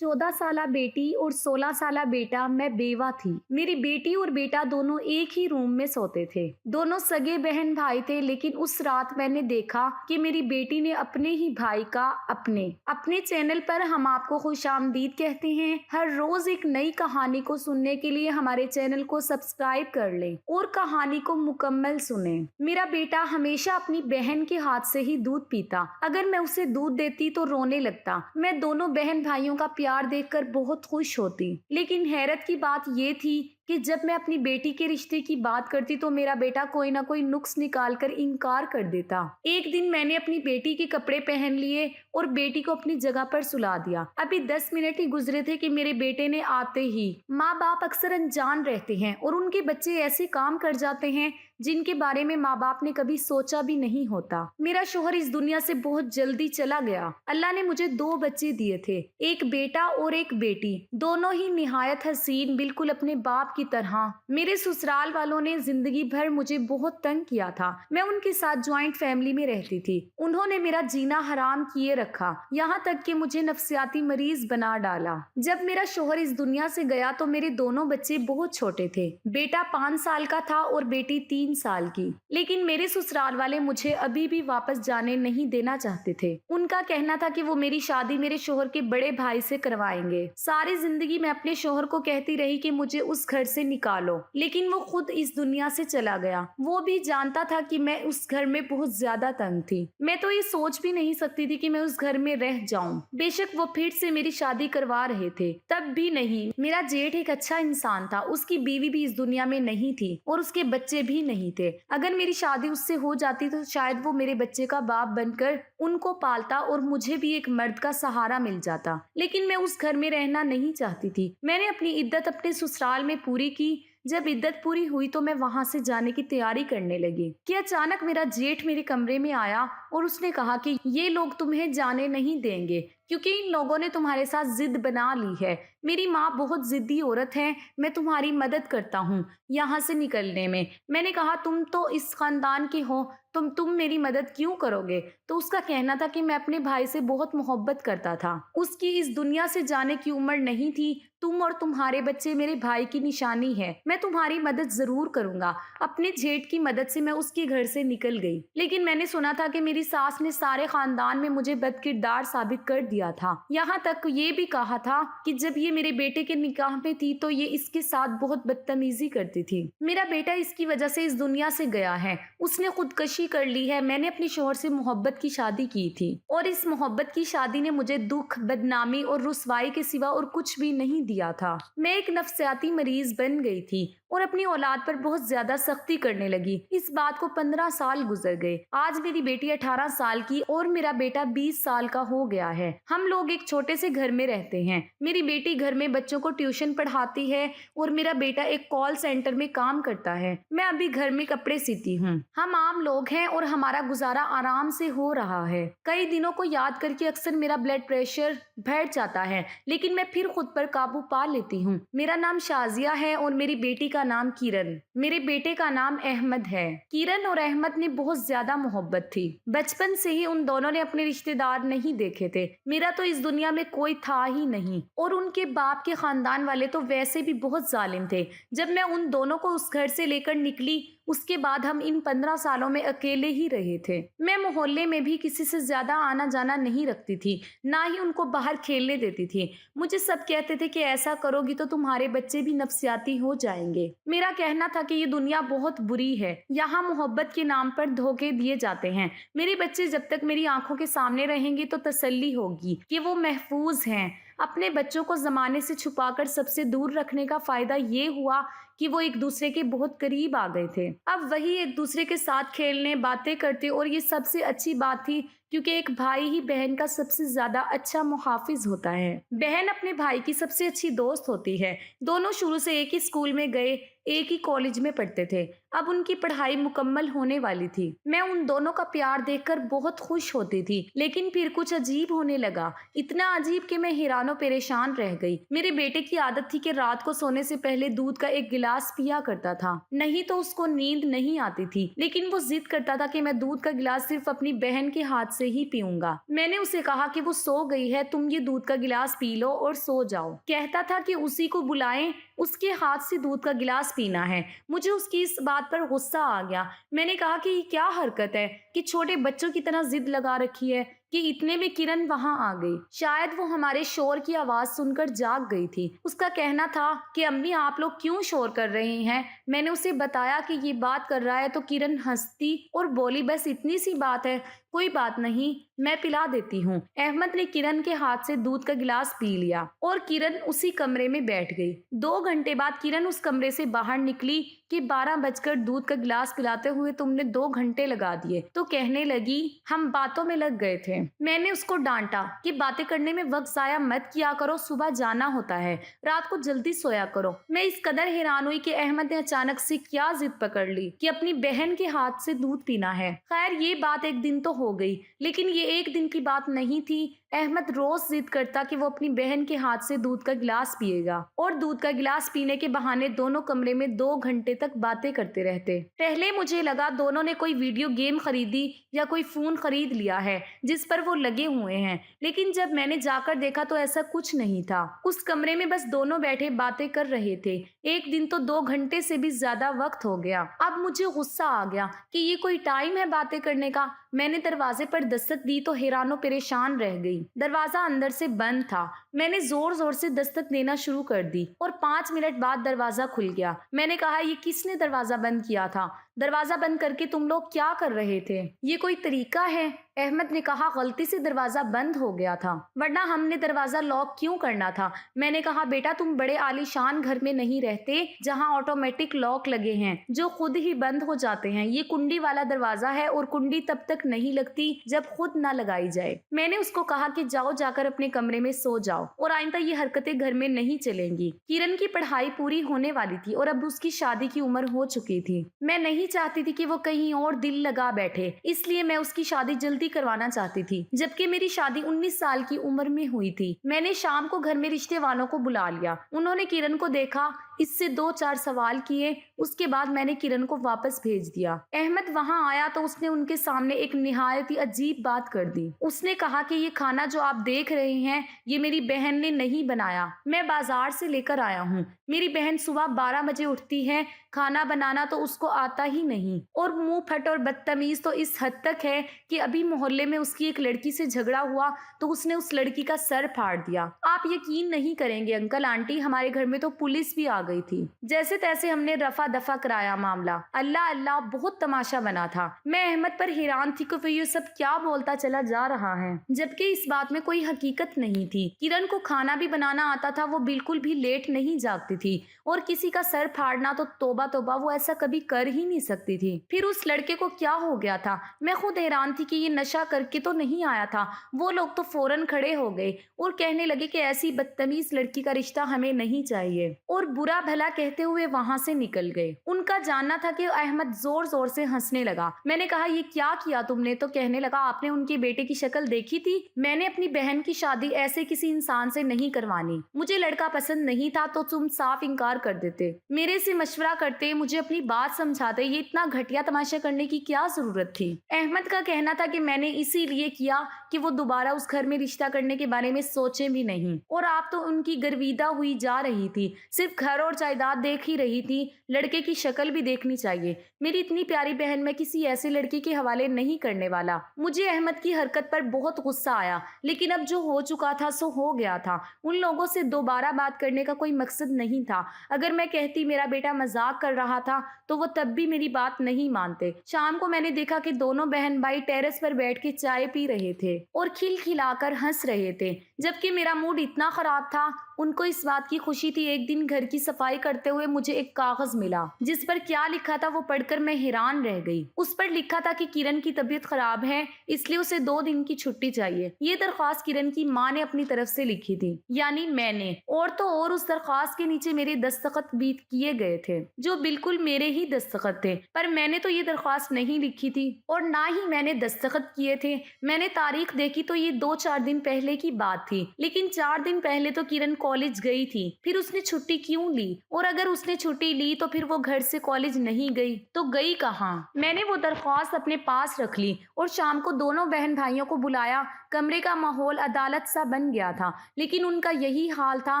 14 साला बेटी और 16 साला बेटा। मैं बेवा थी। मेरी बेटी और बेटा दोनों एक ही रूम में सोते थे। दोनों सगे बहन भाई थे, लेकिन उस रात मैंने देखा कि मेरी बेटी ने अपने ही भाई का अपने चैनल पर हम आपको खुशामदीद कहते हैं। हर रोज एक नई कहानी को सुनने के लिए हमारे चैनल को सब्सक्राइब कर लें और कहानी को मुकम्मल सुनें। मेरा बेटा हमेशा अपनी बहन के हाथ से ही दूध पीता। अगर मैं उसे दूध देती तो रोने लगता। मैं दोनों बहन भाइयों का प्यार देखकर बहुत खुश होती, लेकिन हैरत की बात ये थी कि जब मैं अपनी बेटी के रिश्ते की बात करती तो मेरा बेटा कोई ना कोई नुक्स निकाल कर इनकार कर देता। एक दिन मैंने अपनी बेटी के कपड़े पहन लिए और बेटी को अपनी जगह पर सुला दिया। अभी 10 मिनट ही गुजरे थे कि मेरे बेटे ने आते ही, माँ बाप अक्सर अनजान रहते हैं और उनके बच्चे ऐसे काम कर जाते हैं जिनके बारे में माँ बाप ने कभी सोचा भी नहीं होता। मेरा शोहर इस दुनिया से बहुत जल्दी चला गया। अल्लाह ने मुझे 2 बच्चे दिए थे, एक बेटा और एक बेटी। दोनों ही निहायत हसीन, बिल्कुल अपने बाप की तरह। मेरे ससुराल वालों ने जिंदगी भर मुझे बहुत तंग किया था। मैं उनके साथ ज्वाइंट फैमिली में रहती थी। उन्होंने मेरा जीना हराम किए रखा, यहाँ तक कि मुझे नफ्सियाती मरीज बना डाला। जब मेरा शोहर इस दुनिया से गया तो मेरे दोनों बच्चे बहुत छोटे थे। बेटा 5 साल का था और बेटी 3 साल की। लेकिन मेरे ससुराल वाले मुझे अभी भी वापस जाने नहीं देना चाहते थे। उनका कहना था कि वो मेरी शादी मेरे शोहर के बड़े भाई से करवाएंगे। सारी जिंदगी मैं अपने शोहर को कहती रही कि मुझे उस घर से निकालो, लेकिन वो खुद इस दुनिया से चला गया। वो भी जानता था कि मैं उस घर में बहुत ज्यादा तंग थी। मैं तो ये सोच भी नहीं सकती थी कि मैं उस घर में रह जाऊं। बेशक वो फिर से मेरी शादी करवा रहे थे, तब भी नहीं। मेरा जेठ एक अच्छा इंसान था, उसकी बीवी भी इस दुनिया में नहीं थी और उसके बच्चे भी नहीं थे। अगर मेरी शादी उससे हो जाती तो शायद वो मेरे बच्चे का बाप बनकर उनको पालता और मुझे भी एक मर्द का सहारा मिल जाता। लेकिन मैं उस घर में रहना नहीं चाहती थी। मैंने अपनी इद्दत अपने ससुराल में पूरी की। जब इद्दत पूरी हुई तो मैं वहां से जाने की तैयारी करने लगी कि अचानक मेरा जेठ मेरे कमरे में आया और उसने कहा कि ये लोग तुम्हें जाने नहीं देंगे क्योंकि इन लोगों ने तुम्हारे साथ जिद बना ली है। मेरी माँ बहुत जिद्दी औरत है, मैं तुम्हारी मदद करता हूँ यहाँ से निकलने में। मैंने कहा तुम तो इस खानदान के हो, तुम मेरी मदद क्यों करोगे? तो उसका कहना था कि मैं अपने भाई से बहुत मोहब्बत करता था। उसकी इस दुनिया से जाने की उम्र नहीं थी। तुम और तुम्हारे बच्चे मेरे भाई की निशानी है। मैं तुम्हारी मदद जरूर करूंगा। अपने जेठ की मदद से मैं उसके घर से निकल गई। लेकिन मैंने सुना था कि मेरी सास ने सारे खानदान में मुझे बदकिरदार साबित कर दिया था। यहाँ तक ये भी कहा था कि जब ये मेरे बेटे के निकाह में थी तो ये इसके साथ बहुत बदतमीजी करती थी। मेरा बेटा इसकी वजह से इस दुनिया से गया है। उसने खुदकशी कर ली है। मैंने अपने शोहर से मोहब्बत की शादी की थी और इस मोहब्बत की शादी ने मुझे दुख, बदनामी और रुसवाई के सिवा और कुछ भी नहीं दिया था। मैं एक नफ्सियाती मरीज बन गई थी और अपनी औलाद पर बहुत ज्यादा सख्ती करने लगी। इस बात को 15 साल गुजर गए। आज मेरी बेटी 18 साल की और मेरा बेटा 20 साल का हो गया है। हम लोग एक छोटे से घर में रहते हैं। मेरी बेटी घर में बच्चों को ट्यूशन पढ़ाती है और मेरा बेटा एक कॉल सेंटर में काम करता है। मैं अभी घर में कपड़े सीती हूँ। हम आम लोग हैं और हमारा गुजारा आराम से हो रहा है। कई दिनों को याद करके अक्सर मेरा ब्लड प्रेशर बढ़ जाता है, लेकिन मैं फिर खुद पर काबू पा लेती हूँ। मेरा नाम शाजिया है और मेरी बेटी का नाम किरण। मेरे बेटे का नाम अहमद है। किरण और अहमद ने बहुत ज्यादा मोहब्बत थी। बचपन से ही उन दोनों ने अपने रिश्तेदार नहीं देखे थे। मेरा तो इस दुनिया में कोई था ही नहीं और उनके बाप के खानदान वाले तो वैसे भी बहुत जालिम थे। जब मैं उन दोनों को उस घर से लेकर निकली उसके बाद हम इन 15 सालों में अकेले ही रहे थे। मैं मोहल्ले में भी किसी से ज्यादा आना जाना नहीं रखती थी, ना ही उनको बाहर खेलने देती थी। मुझे सब कहते थे कि ऐसा करोगी तो तुम्हारे बच्चे भी नफ्सियाती हो जाएंगे। मेरा कहना था कि ये दुनिया बहुत बुरी है, यहाँ मोहब्बत के नाम पर धोखे दिए जाते हैं। मेरे बच्चे जब तक मेरी आंखों के सामने रहेंगे तो तसल्ली होगी कि वो महफूज हैं। अपने बच्चों को जमाने से छुपाकर सबसे दूर रखने का फायदा ये हुआ कि वो एक दूसरे के बहुत करीब आ गए थे। अब वही एक दूसरे के साथ खेलने, बातें करते और ये सबसे अच्छी बात थी क्योंकि एक भाई ही बहन का सबसे ज्यादा अच्छा मुहाफिज होता है। बहन अपने भाई की सबसे अच्छी दोस्त होती है। दोनों शुरू से एक ही स्कूल में गए, एक ही कॉलेज में पढ़ते थे। अब उनकी पढ़ाई मुकम्मल होने वाली थी। मैं उन दोनों का प्यार देखकर बहुत खुश होती थी, लेकिन फिर कुछ अजीब होने लगा, इतना अजीब कि मैं हैरानो परेशान रह गई। मेरे बेटे की आदत थी कि रात को सोने से पहले दूध का एक गिलास पिया करता था, नहीं तो उसको नींद नहीं आती थी। लेकिन वो जिद करता था कि मैं दूध का गिलास सिर्फ अपनी बहन के हाथ से ही पीऊंगा। मैंने उसे कहा कि वो सो गई है, तुम ये दूध का गिलास पी लो और सो जाओ। कहता था कि उसी को बुलाएं, उसके हाथ से दूध का गिलास पीना है। मुझे उसकी इस बात पर गुस्सा आ गया। मैंने कहा कि ये क्या हरकत है कि छोटे बच्चों की तरह जिद लगा रखी है। कि इतने में किरण वहां आ गई। शायद वो हमारे शोर की आवाज सुनकर जाग गई थी। उसका कहना था कि अम्मी आप लोग क्यों शोर कर रहे हैं। मैंने उसे बताया कि ये बात कर रहा है तो किरण हंसती और बोली बस इतनी सी बात है, कोई बात नहीं, मैं पिला देती हूँ। अहमद ने किरण के हाथ से दूध का गिलास पी लिया और किरण उसी कमरे में बैठ गई। 2 घंटे बाद किरण उस कमरे से बाहर निकली कि 12 बजकर दूध का गिलास पिलाते हुए तुमने 2 घंटे लगा दिए। तो कहने लगी हम बातों में लग गए थे। मैंने उसको डांटा कि बातें करने में वक्त जाया मत किया करो, सुबह जाना होता है, रात को जल्दी सोया करो। मैं इस कदर हैरान हुई कि अहमद ने अचानक से क्या जिद पकड़ ली कि अपनी बहन के हाथ से दूध पीना है। खैर ये बात एक दिन तो हो गई, लेकिन ये एक दिन की बात नहीं थी। अहमद रोज जिद करता कि वो अपनी बहन के हाथ से दूध का गिलास पिएगा और दूध का गिलास पीने के बहाने दोनों कमरे में 2 घंटे तक बातें करते रहते। पहले मुझे लगा दोनों ने कोई वीडियो गेम खरीदी या कोई फोन खरीद लिया है जिस पर वो लगे हुए हैं, लेकिन जब मैंने जाकर देखा तो ऐसा कुछ नहीं था। उस कमरे में बस दोनों बैठे बातें कर रहे थे। एक दिन तो 2 घंटे से भी ज्यादा वक्त हो गया। अब मुझे गुस्सा आ गया कि ये कोई टाइम है बातें करने का। मैंने दरवाजे पर दस्तक दी तो हैरानो परेशान रह गई। दरवाजा अंदर से बंद था। मैंने जोर जोर से दस्तक देना शुरू कर दी और 5 मिनट बाद दरवाजा खुल गया। मैंने कहा ये किसने दरवाजा बंद किया था? दरवाजा बंद करके तुम लोग क्या कर रहे थे? ये कोई तरीका है? अहमद ने कहा गलती से दरवाजा बंद हो गया था, वरना हमने दरवाजा लॉक क्यों करना था? मैंने कहा बेटा तुम बड़े आलीशान घर में नहीं रहते जहां ऑटोमेटिक लॉक लगे हैं जो खुद ही बंद हो जाते हैं। ये कुंडी वाला दरवाजा है और कुंडी तब तक नहीं लगती जब खुद ना लगाई जाए। मैंने उसको कहा कि जाओ जाकर अपने कमरे में सो जाओ और आइंदा ये हरकतें घर में नहीं चलेंगी। किरण की पढ़ाई पूरी होने वाली थी और अब उसकी शादी की उम्र हो चुकी थी। मैं नहीं चाहती थी कि वो कहीं और दिल लगा बैठे, इसलिए मैं उसकी शादी जल्दी करवाना चाहती थी, जबकि मेरी शादी 19 साल की उम्र में हुई थी। मैंने शाम को घर में रिश्ते वालों को बुला लिया। उन्होंने किरण को देखा, इससे 2-4 सवाल किए, उसके बाद मैंने किरण को वापस भेज दिया। अहमद वहां आया तो उसने उनके सामने एक निहायत ही अजीब बात कर दी। उसने कहा कि ये खाना जो आप देख रहे हैं ये मेरी बहन ने नहीं बनाया, मैं बाजार से लेकर आया हूँ। मेरी बहन सुबह 12 बजे उठती है, खाना बनाना तो उसको आता ही नहीं और मुंह फट और बदतमीज तो इस हद तक है कि अभी मोहल्ले में उसकी एक लड़की से झगड़ा हुआ तो उसने उस लड़की का सर फाड़ दिया। आप यकीन नहीं करेंगे अंकल आंटी, हमारे घर में तो पुलिस भी आ गई थी। जैसे तैसे हमने रफा दफा कराया मामला। अल्लाह अल्लाह बहुत तमाशा बना था। मैं अहमद पर हैरान थी कि वो ये सब क्या बोलता चला जा रहा है, जबकि इस बात में कोई हकीकत नहीं थी। किरण को खाना भी बनाना आता था, वो बिल्कुल भी लेट नहीं जागती थी और किसी का सर फाड़ना तो तौबा तौबा, वो ऐसा कभी कर ही नहीं सकती थी। फिर उस लड़के को क्या हो गया था? मैं खुद हैरान थी कि ये नशा करके तो नहीं आया था। वो लोग तो फौरन खड़े हो गए और कहने लगे कि ऐसी बदतमीज लड़की का रिश्ता हमें नहीं चाहिए और बुरा भला कहते हुए वहां से निकल गए। उनका जानना था कि अहमद जोर जोर से हंसने लगा। मैंने कहा ये क्या किया तुमने? तो कहने लगा आपने उनके बेटे की शक्ल देखी थी? मैंने अपनी बहन की शादी ऐसे किसी इंसान से नहीं करवानी। मुझे लड़का पसंद नहीं था तो तुम साफ इनकार कर देते, मेरे से मशवरा करते, मुझे अपनी बात समझाते। ये इतना घटिया तमाशा करने की क्या जरूरत थी? अहमद का कहना था कि मैंने इसीलिए किया कि वो दोबारा उस घर में रिश्ता करने के बारे में सोचे भी नहीं और आप तो उनकी गर्विदा हुई जा रही थी, सिर्फ घर और जायदाद देख ही रही थी, लड़के की शक्ल भी देखनी चाहिए। मेरी इतनी प्यारी बहन मैं किसी ऐसे लड़के के हवाले नहीं करने वाला। मुझे अहमद की हरकत पर बहुत गुस्सा आया, लेकिन अब जो हो चुका था सो हो गया था। उन लोगों से दोबारा बात करने का कोई मकसद नहीं था। अगर मैं कहती मेरा बेटा मजाक कर रहा था तो वो तब भी मेरी बात नहीं मानते। शाम को मैंने देखा कि दोनों बहन भाई टेरेस पर बैठ के चाय पी रहे थे और खिलखिलाकर हंस रहे थे, जबकि मेरा मूड इतना खराब था। ان کو اس بات کی خوشی تھی ایک دن گھر کی صفائی کرتے ہوئے مجھے ایک کاغذ ملا جس پر کیا لکھا تھا وہ پڑھ کر میں حیران رہ گئی۔ اس پر لکھا تھا کہ کرن کی طبیعت خراب ہے اس لیے اسے 2 دن کی چھٹی چاہیے۔ یہ درخواست کرن کی ماں نے اپنی طرف سے لکھی تھی، یعنی میں نے، اور تو اور اس درخواست کے نیچے میرے دستخط بھی کیے گئے تھے جو بالکل میرے ہی دستخط تھے، پر میں نے تو یہ درخواست نہیں لکھی تھی اور نہ ہی میں نے دستخط کیے تھے۔ میں نے تاریخ دیکھی تو یہ 2-4 دن پہلے کی بات تھی، لیکن 4 دن پہلے تو کرن کالج گئی تھی، پھر اس نے چھٹی کیوں لی؟ اور اگر اس نے چھٹی لی تو پھر وہ گھر سے کالج نہیں گئی تو گئی کہاں؟ میں نے وہ درخواست اپنے پاس رکھ لی اور شام کو دونوں بہن بھائیوں کو بلایا۔ کمرے کا ماحول عدالت سا بن گیا تھا، لیکن ان کا یہی حال تھا۔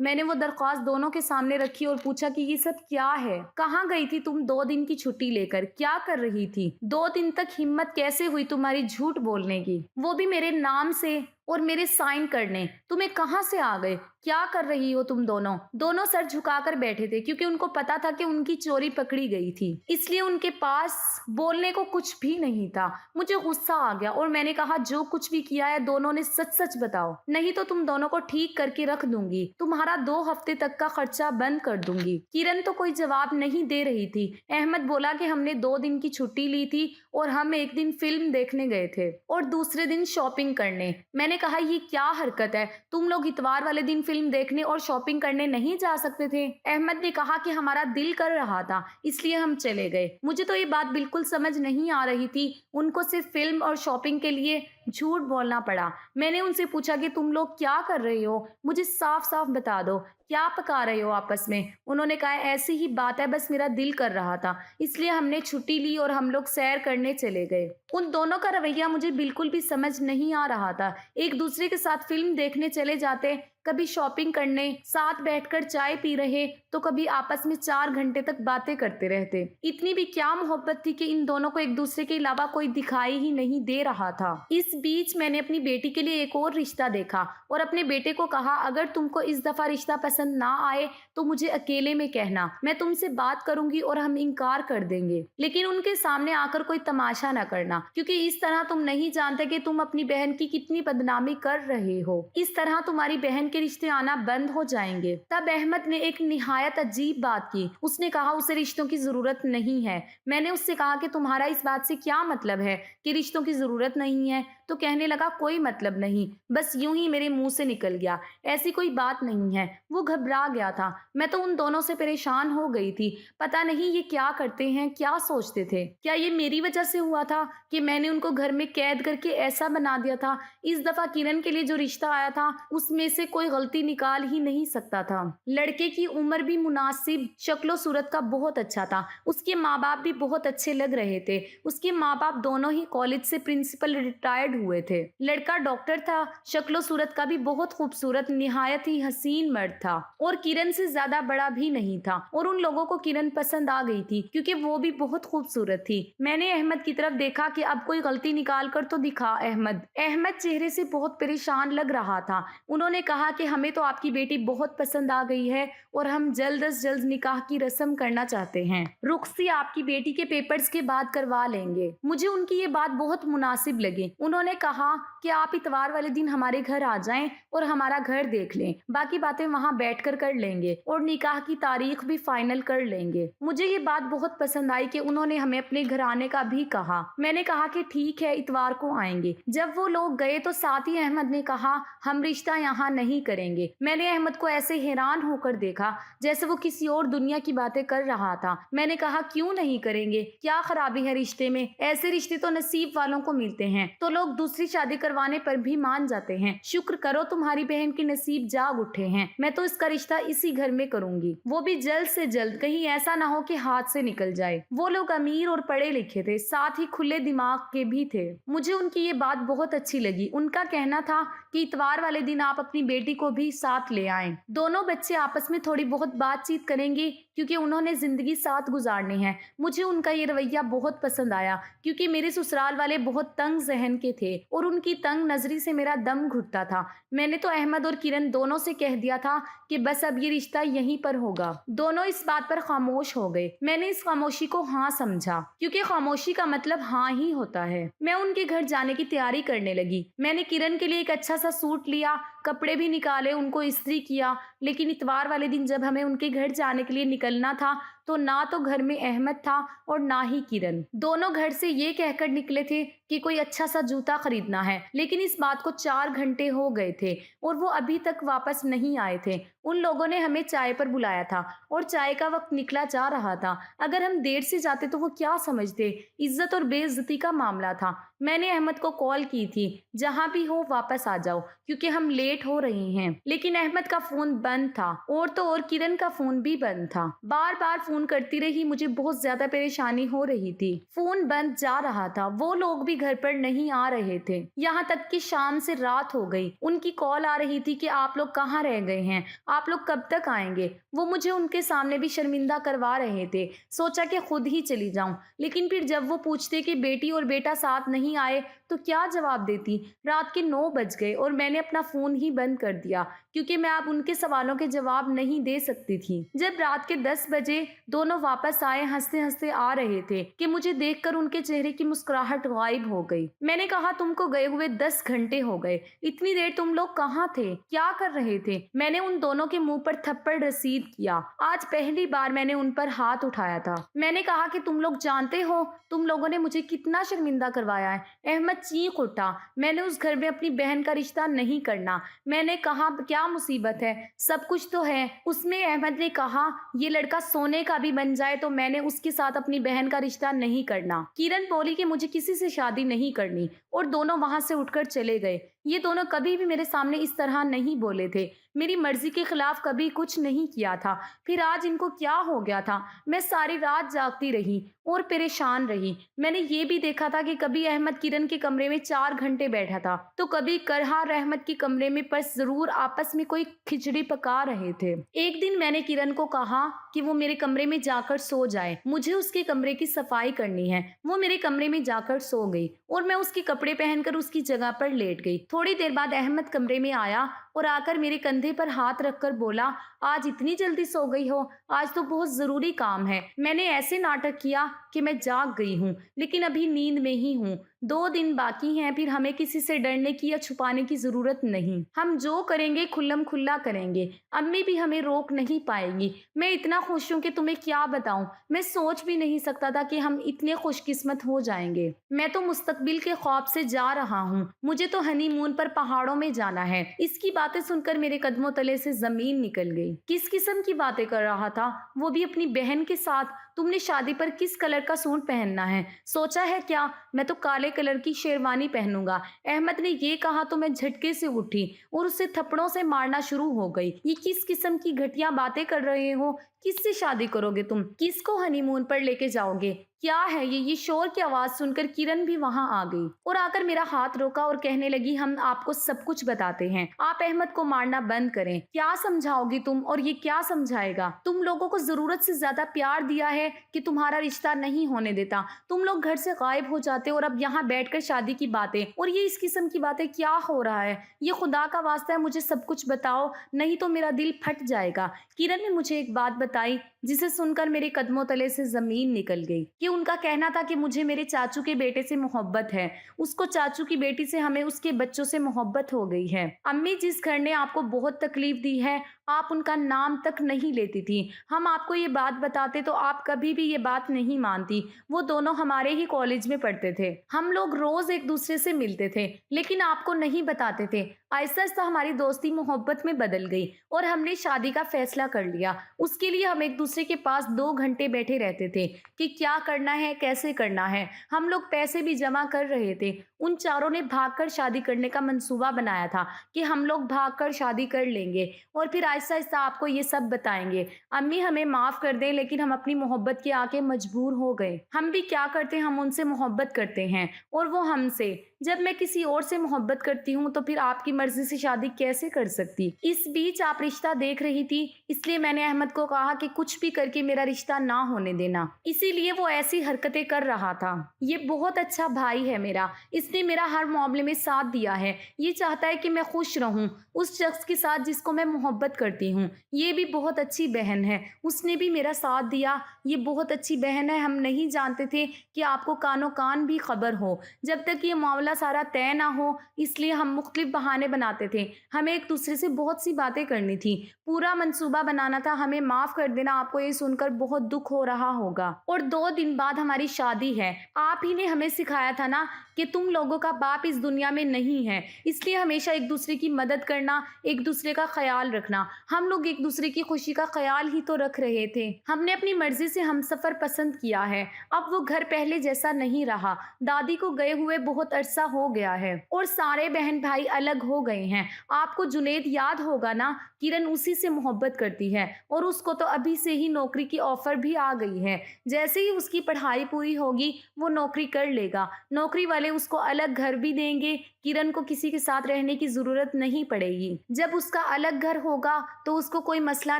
میں نے وہ درخواست دونوں کے سامنے رکھی اور پوچھا کہ یہ سب کیا ہے؟ کہاں گئی تھی تم 2 دن کی چھٹی لے کر؟ کیا کر رہی تھی؟ 2 دن تک ہمت کیسے ہوئی تمہاری جھوٹ بولنے کی، وہ بھی میرے نام سے اور میرے سائن کرنے؟ تمہیں کہاں سے آ گئے؟ کیا کر رہی ہو تم دونوں؟ دونوں سر جھکا کر بیٹھے تھے کیونکہ ان کو پتا تھا کہ ان کی چوری پکڑی گئی تھی، اس لیے ان کے پاس بولنے کو کچھ بھی نہیں تھا۔ مجھے غصہ آ گیا اور میں نے کہا جو کچھ بھی کیا ہے دونوں نے سچ سچ بتاؤ، نہیں تو تم دونوں کو ٹھیک کر کے رکھ دوں گی، تمہارا 2 ہفتے تک کا خرچہ بند کر دوں گی۔ کرن تو کوئی جواب نہیں دے رہی تھی۔ احمد بولا کہ ہم نے 2 دن کی چھٹی لی تھی اور ہم ایک دن فلم دیکھنے گئے تھے اور دوسرے دن شاپنگ کرنے۔ میں نے کہا یہ کیا حرکت ہے؟ تم لوگ اتوار والے دن فلم دیکھنے اور شاپنگ کرنے نہیں جا سکتے تھے؟ احمد نے کہا کہ ہمارا دل کر رہا تھا اس لیے ہم چلے گئے۔ مجھے تو یہ بات بالکل سمجھ نہیں آ رہی تھی، ان کو صرف فلم اور شاپنگ کے لیے جھوٹ بولنا پڑا۔ میں نے ان سے پوچھا کہ تم لوگ کیا کر رہے ہو؟ مجھے صاف صاف بتا دو، کیا پکا رہے ہو آپس میں؟ انہوں نے کہا ایسی ہی بات ہے، بس میرا دل کر رہا تھا اس لیے ہم نے چھٹی لی اور ہم لوگ سیر کرنے چلے گئے۔ ان دونوں کا رویہ مجھے بالکل بھی سمجھ نہیں آ رہا تھا۔ ایک دوسرے کے ساتھ فلم دیکھنے چلے جاتے، کبھی شاپنگ کرنے، ساتھ بیٹھ کر چائے پی رہے تو کبھی آپس میں 4 گھنٹے تک باتیں کرتے رہتے۔ اتنی بھی کیا محبت تھی کہ ان دونوں کو ایک دوسرے کے علاوہ کوئی دکھائی ہی نہیں دے رہا تھا۔ اس بیچ میں نے اپنی بیٹی کے لیے ایک اور رشتہ دیکھا اور اپنے بیٹے کو کہا اگر تم کو اس دفعہ رشتہ پسند نہ آئے تو مجھے اکیلے میں کہنا، میں تم سے بات کروں گی اور ہم انکار کر دیں گے، لیکن ان کے سامنے آ کر کوئی تماشا نہ کرنا، کیونکہ اس طرح تم نہیں جانتے کہ تم اپنی بہن کی کتنی بدنامی کر رہے ہو۔ اس طرح تمہاری بہن کے رشتے آنا بند ہو جائیں گے۔ تب احمد نے ایک نہایت عجیب بات کی۔ اس نے کہا اسے رشتوں کی ضرورت نہیں ہے۔ میں نے اس سے کہا کہ تمہارا اس بات سے کیا مطلب ہے کہ رشتوں کی ضرورت نہیں ہے؟ تو کہنے لگا کوئی مطلب نہیں، بس یوں ہی میرے منہ سے نکل گیا، ایسی کوئی بات نہیں ہے۔ وہ گھبرا گیا تھا۔ میں تو ان دونوں سے پریشان ہو گئی تھی، پتہ نہیں یہ کیا کرتے ہیں، کیا سوچتے تھے؟ کیا یہ میری وجہ سے ہوا تھا کہ میں نے ان کو گھر میں قید کر کے ایسا بنا دیا تھا؟ اس دفعہ کرن کے لیے جو رشتہ آیا تھا اس میں سے کوئی غلطی نکال ہی نہیں سکتا تھا۔ لڑکے کی عمر بھی مناسب، شکل و صورت کا بہت اچھا تھا، اس کے ماں باپ بھی بہت اچھے لگ رہے تھے۔ اس کے ماں باپ دونوں ہی کالج سے پرنسپل ریٹائرڈ ہوئے تھے۔ لڑکا ڈاکٹر تھا، شکل و صورت کا بھی بہت خوبصورت، نہایت ہی حسین مرد تھا اور کرن سے زیادہ بڑا بھی نہیں تھا، اور ان لوگوں کو کرن پسند آ گئی تھی کیونکہ وہ بھی بہت خوبصورت تھی۔ میں نے احمد کی طرف دیکھا کہ اب کوئی غلطی نکال کر تو دکھا احمد۔ احمد چہرے سے بہت پریشان لگ رہا تھا۔ انہوں نے کہا کہ ہمیں تو آپ کی بیٹی بہت پسند آ گئی ہے اور ہم جلد از جلد نکاح کی رسم کرنا چاہتے ہیں۔ رخصتی آپ کی بیٹی کے پیپرز کے بعد کروا لیں گے۔ مجھے ان کی یہ بات بہت مناسب لگی۔ انہوں نے کہا کہ آپ اتوار والے دن ہمارے گھر آ جائیں اور ہمارا گھر دیکھ لیں، باقی باتیں وہاں بیٹھ کر کر لیں گے اور نکاح کی تاریخ بھی فائنل کر لیں گے۔ مجھے یہ بات بہت پسند آئی کہ انہوں نے ہمیں اپنے گھر آنے کا بھی کہا۔ میں نے کہا کہ ٹھیک ہے اتوار کو آئیں گے۔ جب وہ لوگ گئے تو ساتھ ہی احمد نے کہا ہم رشتہ یہاں نہیں کریں گے۔ میں نے احمد کو ایسے حیران ہو کر دیکھا جیسے وہ کسی اور دنیا کی باتیں کر رہا تھا۔ میں نے کہا کیوں نہیں کریں گے؟ کیا خرابی ہے رشتے میں؟ ایسے رشتے تو نصیب والوں کو ملتے ہیں، تو لوگ دوسری شادی کروانے پر بھی مان جاتے ہیں۔ شکر کرو تمہاری بہن کے نصیب جاگ اٹھے ہیں۔ میں تو اس کا رشتہ اسی گھر میں کروں گی، وہ بھی جلد سے جلد، کہیں ایسا نہ ہو کہ ہاتھ سے نکل جائے۔ وہ لوگ امیر اور پڑھے لکھے تھے، ساتھ ہی کھلے دماغ کے بھی تھے۔ مجھے ان کی یہ بات بہت اچھی لگی۔ ان کا کہنا تھا کہ اتوار والے دن آپ اپنی بیٹی کو بھی ساتھ لے آئیں۔ دونوں بچے آپس میں تھوڑی بہت بات چیت کریں گے کیونکہ انہوں نے زندگی ساتھ گزارنی ہے۔ مجھے ان کا یہ رویہ بہت پسند آیا کیونکہ میرے سسرال والے بہت تنگ ذہن کے تھے اور ان کی تنگ نظری سے میرا دم گھٹتا تھا۔ میں نے تو احمد اور کرن دونوں سے کہہ دیا تھا کہ بس اب یہ رشتہ یہیں پر ہوگا۔ دونوں اس بات پر خاموش ہو گئے۔ میں نے اس خاموشی کو ہاں سمجھا کیونکہ خاموشی کا مطلب ہاں ہی ہوتا ہے۔ میں ان کے گھر جانے کی تیاری کرنے لگی۔ میں نے کرن کے لیے ایک اچھا سا سوٹ لیا، کپڑے بھی निकाले, उनको इस्त्री किया, लेकिन इतवार वाले दिन जब हमें उनके घर जाने के लिए निकलना था तो ना तो घर में अहमद था और ना ही किरण। दोनों घर से ये कहकर निकले थे कि कोई अच्छा सा जूता खरीदना है, लेकिन इस बात को 4 घंटे हो गए थे और वो अभी तक वापस नहीं आए थे। उन लोगों ने हमें चाय पर बुलाया था और चाय का वक्त निकला जा रहा था। अगर हम देर से जाते तो वो क्या समझते, इज्जत और बेइज्जती का मामला था। मैंने अहमद को कॉल की थी, जहां भी हो वापस आ जाओ क्योंकि हम लेट हो रहे हैं, लेकिन अहमद का फोन बंद था और तो और किरण का फोन भी बंद था। बार बार फोन करती रही, मुझे बहुत ज्यादा परेशानी हो रही थी। फोन बंद जा रहा था, वो लोग भी घर पर नहीं आ रहे थे, यहाँ तक कि शाम से रात हो गई। उनकी कॉल आ रही थी कि आप लोग कहाँ रह गए हैं, आप लोग कब तक आएंगे। वो मुझे उनके सामने भी शर्मिंदा करवा रहे थे। सोचा कि खुद ही चली जाऊं, लेकिन फिर जब वो पूछते कि बेटी और बेटा साथ नहीं आए तो क्या जवाब देती। रात के 9 बज गए और मैंने अपना फोन ही बंद कर दिया क्योंकि मैं अब उनके सवालों के जवाब नहीं दे सकती थी। जब रात के 10 बजे दोनों वापस आए, हंसते हंसते आ रहे थे कि मुझे देखकर उनके चेहरे की मुस्कुराहट गायब हो गई। मैंने कहा, तुमको गए हुए 10 घंटे हो गए, इतनी देर तुम लोग कहाँ थे, क्या कर रहे थे। मैंने उन दोनों के मुंह पर थप्पड़ रसीद किया। आज पहली बार मैंने उन पर हाथ उठाया था। मैंने कहा कि तुम लोग जानते हो तुम लोगों ने मुझे कितना शर्मिंदा करवाया है। अहमद चीख उठा, मैंने उस घर में अपनी बहन का रिश्ता नहीं करना। मैंने कहा, क्या मुसीबत है, सब कुछ तो है। उसमें अहमद ने कहा, ये लड़का सोने का भी बन जाए तो मैंने उसके साथ अपनी बहन का रिश्ता नहीं करना। किरण बोली कि मुझे किसी से शादी नहीं करनी और दोनों वहां से उठकर चले गए। ये दोनों कभी भी मेरे सामने इस तरह नहीं बोले थे, मेरी मर्जी के खिलाफ कभी कुछ नहीं किया था। फिर आज इनको क्या हो गया था। मैं सारी रात जागती रही और परेशान रही। मैंने ये भी देखा था कि कभी अहमद किरण के कमरे में 4 घंटे बैठा था तो कभी करहार अहमद के कमरे में, पर जरूर आपस में कोई खिचड़ी पका रहे थे। एक दिन मैंने किरण को कहा कि वो मेरे कमरे में जाकर सो जाए, मुझे उसके कमरे की सफाई करनी है। वो मेरे कमरे में जाकर सो गई और मैं उसके कपड़े पहनकर उसकी जगह पर लेट गई। थोड़ी देर बाद अहमद कमरे में आया और आकर मेरे कंधे पर हाथ रखकर बोला, आज इतनी जल्दी सो गई हो, आज तो बहुत जरूरी काम है। मैंने ऐसे नाटक किया कि मैं जाग गई हूँ, लेकिन अभी नींद में ही हूँ। 2 दिन बाकी हैं, फिर हमें किसी से डरने की या छुपाने की जरूरत नहीं। हम जो करेंगे खुल्लम खुल्ला करेंगे, अम्मी भी हमें रोक नहीं पाएंगी। मैं इतना खुश हूँ कि तुम्हें क्या बताऊं। मैं सोच भी नहीं सकता था कि हम इतने खुशकिस्मत हो जाएंगे। मैं तो मुस्तकबिल के ख्वाब से जा रहा हूँ। मुझे तो हनीमून पर पहाड़ों में जाना है। इसकी बातें सुनकर मेरे कदमों तले से जमीन निकल गई। किस किस्म की बातें कर रहा था, वो भी अपनी बहन के साथ। तुमने शादी पर किस कलर का सूट पहनना है, सोचा है क्या? मैं तो काले कलर की शेरवानी पहनूंगा। अहमद ने ये कहा तो मैं झटके से उठी और उसे थप्पड़ों से मारना शुरू हो गई। ये किस किस्म की घटिया बातें कर रहे हो? किससे शादी करोगे तुम? किसको हनीमून पर लेके जाओगे? क्या है ये शोर की आवाज सुनकर किरण भी वहां आ गई और आकर मेरा हाथ रोका और कहने लगी, हम आपको सब कुछ बताते हैं, आप अहमद को मारना बंद करें। क्या समझाओगी तुम और ये क्या समझाएगा? तुम लोगों को जरूरत से ज्यादा प्यार दिया है कि तुम्हारा रिश्ता नहीं होने देता। तुम लोग घर से गायब हो जाते और अब यहाँ बैठकर शादी की बातें और ये इस किस्म की बातें क्या हो रहा है? ये खुदा का वास्ता है मुझे सब कुछ बताओ, नहीं तो मेरा दिल फट जाएगा। किरण ने मुझे एक बात बताई जिसे सुनकर मेरे कदमों तले से जमीन निकल गई कि उनका कहना था कि मुझे मेरे चाचू के बेटे से मोहब्बत है, उसको चाचू की बेटी से, हमें उसके बच्चों से मोहब्बत हो गई है। अम्मी जिस घर ने आपको बहुत तकलीफ दी है, आप उनका नाम तक नहीं लेती थी। हम आपको ये बात बताते तो आप कभी भी ये बात नहीं मानती। वो दोनों हमारे ही कॉलेज में पढ़ते थे, हम लोग रोज एक दूसरे से मिलते थे, लेकिन आपको नहीं बताते थे। आहिस्ता आहिस्ता हमारी दोस्ती मोहब्बत में बदल गई और हमने शादी का फैसला कर लिया। उसके लिए हम एक दूसरे के पास 2 घंटे बैठे रहते थे कि क्या करना है, कैसे करना है। हम लोग पैसे भी जमा कर रहे थे। उन चारों ने भागकर शादी करने का मंसूबा बनाया था कि हम लोग भागकर शादी कर लेंगे और फिर आहिस्ता आहिस्ता आपको ये सब बताएंगे। अम्मी हमें माफ कर दें, लेकिन हम अपनी मोहब्बत के आके मजबूर हो गए। हम भी क्या करते, हम उनसे मोहब्बत करते हैं और वो हमसे। जब मैं किसी और से मोहब्बत करती हूँ तो फिर आपकी मर्जी से शादी कैसे कर सकती? इस बीच आप रिश्ता देख रही थी, इसलिए मैंने अहमद को कहा कि कुछ भी करके मेरा रिश्ता ना होने देना। इसीलिए वो ऐसी हरकतें कर रहा था। ये बहुत अच्छा भाई है मेरा, इसने मेरा हर मामले में साथ दिया है। ये चाहता है कि मैं खुश रहूं उस शख्स के साथ जिसको मैं मोहब्बत करती हूँ। ये भी बहुत अच्छी बहन है, उसने भी मेरा साथ दिया। ये बहुत अच्छी बहन है। हम नहीं जानते थे कि आपको कानो कान भी खबर हो। जब तक ये मामला मामला सारा तय ना हो, इसलिए हम मुख्तलिफ बहाने बनाते थे। हमें एक दूसरे से बहुत सी बातें करनी थी, पूरा मंसूबा बनाना था। हमें माफ कर देना, आपको ये सुनकर बहुत दुख हो रहा होगा। और 2 दिन बाद हमारी शादी है। आप ही ने हमें सिखाया था ना कि तुम लोगों का बाप इस दुनिया में नहीं है, इसलिए हमेशा एक दूसरे की मदद करना, एक दूसरे का ख्याल रखना। हम लोग एक दूसरे की खुशी का ख्याल ही तो रख रहे थे। हमने अपनी मर्जी से हम सफर पसंद किया है। अब वो घर पहले जैसा नहीं रहा। दादी को गए हुए बहुत अरसा हो गया है और सारे बहन भाई अलग हो गए हैं। आपको जुनेद याद होगा ना, किरण उसी से मोहब्बत करती है और उसको तो अभी से ही नौकरी की ऑफर भी आ गई है। जैसे ही उसकी पढ़ाई पूरी होगी वो नौकरी कर लेगा। नौकरी वाले उसको अलग घर भी देंगे। किरण को किसी के साथ रहने की जरूरत नहीं पड़ेगी। जब उसका अलग घर होगा तो उसको कोई मसला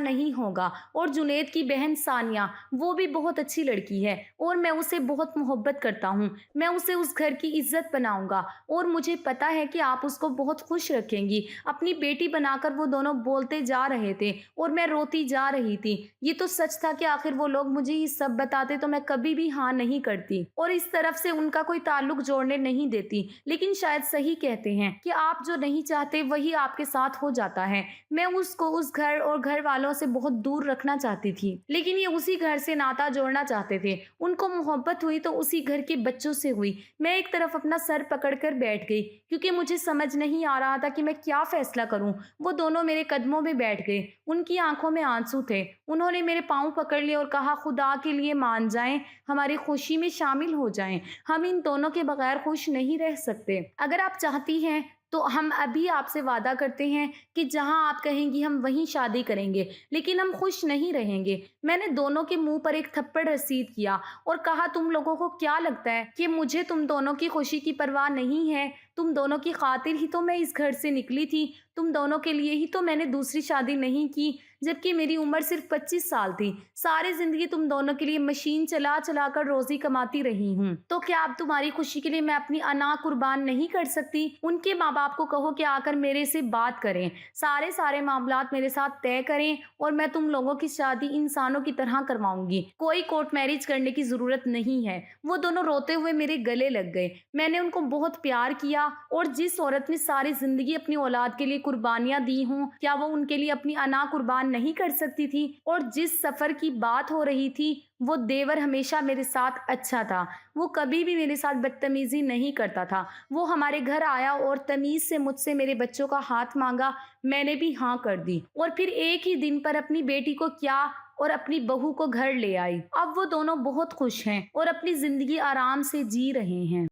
नहीं होगा। और जुनेद की बहन सानिया, वो भी बहुत अच्छी लड़की है और मैं उसे बहुत मोहब्बत करता हूँ। मैं उसे उस घर की इज्जत बनाऊंगा और मुझे पता है कि आप उसको बहुत खुश रखेंगी। अपनी बेटी बनाकर वो दोनों बोलते जा रहे थे और मैं रोती जा रही थी। ये तो सच था कि आखिर वो लोग मुझे ये सब बताते तो मैं कभी भी हाँ नहीं करती और इस तरफ से उनका कोई ताल्लुक जोड़ने नहीं देती। लेकिन शायद सही कहते हैं कि आप जो नहीं चाहते वही आपके साथ हो जाता है। मैं उसको उस घर और घर वालों से बहुत दूर रखना चाहती थी, लेकिन ये उसी घर से नाता जोड़ना चाहते थे। उनको मोहब्बत हुई तो उसी घर के बच्चों से हुई। मैं एक तरफ अपना सर पकड़कर बैठ गई क्योंकि मुझे समझ नहीं आ रहा था कि मैं क्या फैसला करूं। वो दोनों मेरे कदमों में बैठ गए। उनकी आंखों में आंसू थे। उन्होंने मेरे पांव पकड़ लिए और कहा, खुदा के लिए मान जाएं, हमारी खुशी में शामिल हो जाएं। हम इन दोनों के बगैर खुश नहीं रह सकते। अगर आप चाहती हैं तो हम अभी आपसे वादा करते हैं कि जहां आप कहेंगी हम वहीं शादी करेंगे, लेकिन हम खुश नहीं रहेंगे। मैंने दोनों के मुंह पर एक थप्पड़ रसीद किया और कहा, तुम लोगों को क्या लगता है कि मुझे तुम दोनों की खुशी की परवाह नहीं है? तुम दोनों की खातिर ही तो मैं इस घर से निकली थी। तुम दोनों के लिए ही तो मैंने दूसरी शादी नहीं की, जबकि मेरी उम्र सिर्फ 25 साल थी। सारी जिंदगी तुम दोनों के लिए मशीन चला चला कर रोजी कमाती रही हूँ। तो क्या अब तुम्हारी खुशी के लिए मैं अपनी अना कुर्बान नहीं कर सकती? उनके माँ बाप को कहो कि आकर मेरे से बात करें, सारे मामलात मेरे साथ तय करें और मैं तुम लोगों की शादी इंसानों की तरह करवाऊंगी। कोई कोर्ट मैरिज करने की जरूरत नहीं है। वो दोनों रोते हुए मेरे गले लग गए। मैंने उनको बहुत प्यार किया और जिस औरत ने सारी जिंदगी अपनी औलाद के लिए कुर्बानियां दी हों, क्या वो उनके लिए अपनी अना कुर्बान नहीं कर सकती थी? और जिस सफर की बात हो रही थी, वो देवर हमेशा मेरे साथ अच्छा था। वो कभी भी मेरे साथ बदतमीजी नहीं करता था। वो हमारे घर आया और तमीज से मुझसे मेरे बच्चों का हाथ मांगा। मैंने भी हाँ कर दी और फिर एक ही दिन पर अपनी बेटी को क्या और अपनी बहू को घर ले आई। अब वो दोनों बहुत खुश हैं और अपनी जिंदगी आराम से जी रहे हैं।